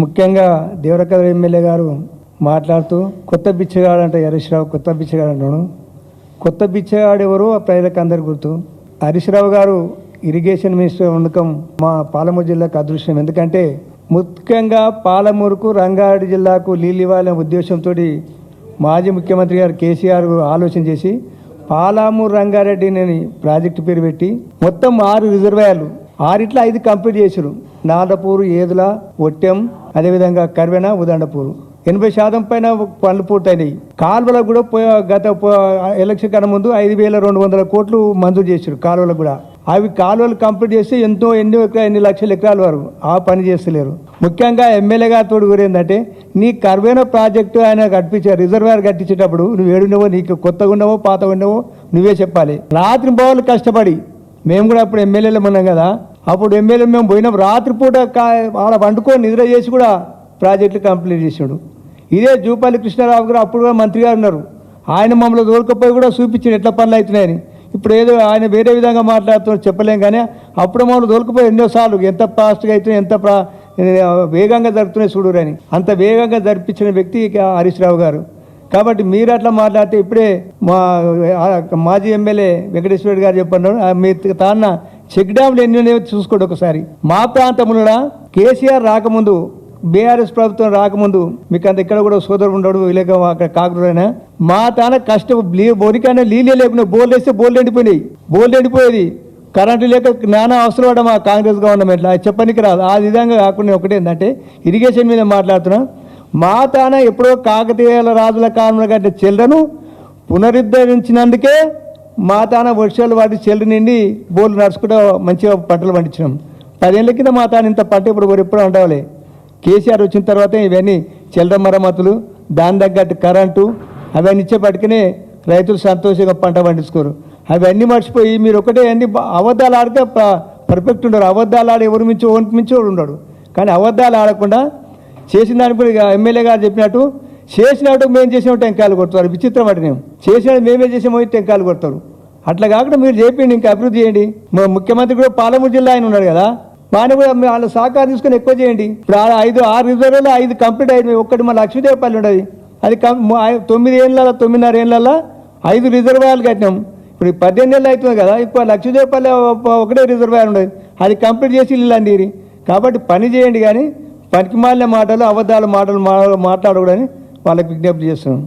ముఖ్యంగా దేవరకద్ర ఎమ్మెల్యే గారు మాట్లాడుతూ కొత్త బిచ్చగాడు అంటే హరీష్ రావు కొత్త బిచ్చగాడు అంటాను. కొత్త బిచ్చగాడు ఎవరు ప్రజలకు అందరు గుర్తు. హరీష్ రావు గారు ఇరిగేషన్ మినిస్టర్ ఉండకం మా పాలమూరు జిల్లాకు అదృష్టం. ఎందుకంటే ముఖ్యంగా పాలమూరుకు రంగారెడ్డి జిల్లాకు నీళ్ళు ఇవ్వాలనే ఉద్దేశంతో మాజీ ముఖ్యమంత్రి గారు కేసీఆర్ ఆలోచన చేసి పాలమూరు రంగారెడ్డిని ప్రాజెక్టు పేరు పెట్టి మొత్తం 6 రిజర్వాయర్లు 6 5 కంప్లీట్ చేశారు. నాదపూరు, ఏదుల, ఒట్టెం, అదేవిధంగా కర్వెన, ఉదండపూరు 80% పైన పనులు పూర్తయినాయి. కాలువలకు కూడా గత ఎలక్షన్ కన్నా ముందు 5,200 కోట్లు మంజూరు చేశారు కాలువలకు కూడా. అవి కాలువలు కంప్లీట్ చేస్తే ఎన్ని లక్షల ఎకరాల వరకు ఆ పని చేస్తలేరు. ముఖ్యంగా ఎమ్మెల్యే గారితో కూడా ఏంటంటే నీ కర్వేన ప్రాజెక్టు ఆయన కట్టించారు. రిజర్వాయర్ కట్టించేటప్పుడు నువ్వు ఏడున్నావో, నీకు కొత్తగా ఉన్నావో పాతగా ఉన్నావో నువ్వే చెప్పాలి. రాత్రి బావులు కష్టపడి మేము కూడా అప్పుడు ఎమ్మెల్యేలు ఉన్నాం కదా, అప్పుడు ఎమ్మెల్యే మేము పోయినాం. రాత్రిపూట ఆడ వండుకొని నిద్ర చేసి కూడా ప్రాజెక్టులు కంప్లీట్ చేసాడు. ఇదే జూపల్లి కృష్ణారావు గారు అప్పుడు కూడా మంత్రి గారు ఉన్నారు. ఆయన మమ్మల్ని దొరకపోయి కూడా చూపించాడు ఎట్లా పనులు అవుతున్నాయని. ఇప్పుడు ఏదో ఆయన వేరే విధంగా మాట్లాడుతున్నారు చెప్పలేం, కానీ అప్పుడు మమ్మల్ని దొరకపోయి ఎన్నోసార్లు ఎంత ఫాస్ట్గా అవుతున్నాయి, ఎంత వేగంగా జరుపుతున్నాయి చూడురని. అంత వేగంగా జరిపించిన వ్యక్తి హరీష్ రావు గారు. కాబట్టి మీరు అట్లా మాట్లాడితే ఇప్పుడే మా మాజీ ఎమ్మెల్యే వెంకటేశ్వర గారు చెప్పన్నారు, మీ తాన్న చెక్ డ్యామ్లు ఎన్ని ఉన్నాయో చూసుకోండి ఒకసారి. మా ప్రాంతంలో కేసీఆర్ రాకముందు, బీఆర్ఎస్ ప్రభుత్వం రాకముందు మీకు అంత ఇక్కడ కూడా సోదరుడు ఉండడు, లేక అక్కడ కాకురైనా మా తాన కష్టం బోరికైనా నీళ్ళే లేకుండా బోర్లు వేస్తే బోర్లు ఎండిపోయేది. కరెంటు లేక నానా అవసరం పడ్డా మా కాంగ్రెస్ గవర్నమెంట్లో అది చెప్పనికి రాదు. ఆ విధంగా కాకుండా ఒకటి ఏంటంటే ఇరిగేషన్ మీద మాట్లాడుతున్నాం. మా తాన ఎప్పుడో కాకతీయుల రాజుల కాలంలో కంటే చెల్లెను పునరుద్ధరించినందుకే మా తాన వర్షాలు వాటి చెల్లు నిండి బోర్లు నడుచుకుంటూ మంచిగా పంటలు పండించినాం. 10 ఏళ్ళ కింద మా తాన ఇంత పంట ఎప్పుడు ఉండవాలి. కేసీఆర్ వచ్చిన తర్వాత ఇవన్నీ చెల్లర మరమ్మతులు, దాని తగ్గట్టు కరెంటు అవన్నీ ఇచ్చేపట్టుకునే రైతులు సంతోషంగా పంట పండించుకోరు. అవన్నీ మర్చిపోయి మీరు ఒకటే అన్ని అబద్ధాలు ఆడితే పర్ఫెక్ట్ ఉండరు. అబద్ధాలు ఆడి ఎవరు మించి ఉండడు. కానీ అబద్ధాలు ఆడకుండా చేసిన దానికి ఎమ్మెల్యే గారు చెప్పినట్టు చేసినట్టు మేము చేసిన టెంకాయలు కొడతారు. విచిత్రం అంటే మేము చేసినట్టు మేమే చేసామో టెంకాయలు కొడతారు. అట్లా కాకుండా మీరు చేయండి, ఇంకా అభివృద్ధి చేయండి. ముఖ్యమంత్రి కూడా పాలమూరు జిల్లా ఆయన ఉన్నాడు కదా, వాడిని కూడా వాళ్ళ సహకారం తీసుకొని ఎక్కువ చేయండి. ఇప్పుడు 6 రిజర్వాయర్లు 5 కంప్లీట్ అయింది. ఒక్కటి మా లక్ష్మీదేవపల్లి ఉండదు, అది 9 ఏళ్ళ 5 రిజర్వాయర్లు కట్టినాం. ఇప్పుడు 18 ఏళ్ళు అవుతుంది కదా, ఇప్పుడు లక్ష్మీదేవపల్లి ఒకటే రిజర్వాయర్ ఉండదు, అది కంప్లీట్ చేసి ఇల్లు అండి. కాబట్టి పని చేయండి, కానీ పనికి మాలిన మాటలు అబద్ధాల మాటలు మాట్లాడకూడదని వాళ్ళకి విజ్ఞప్తి చేస్తున్నాం.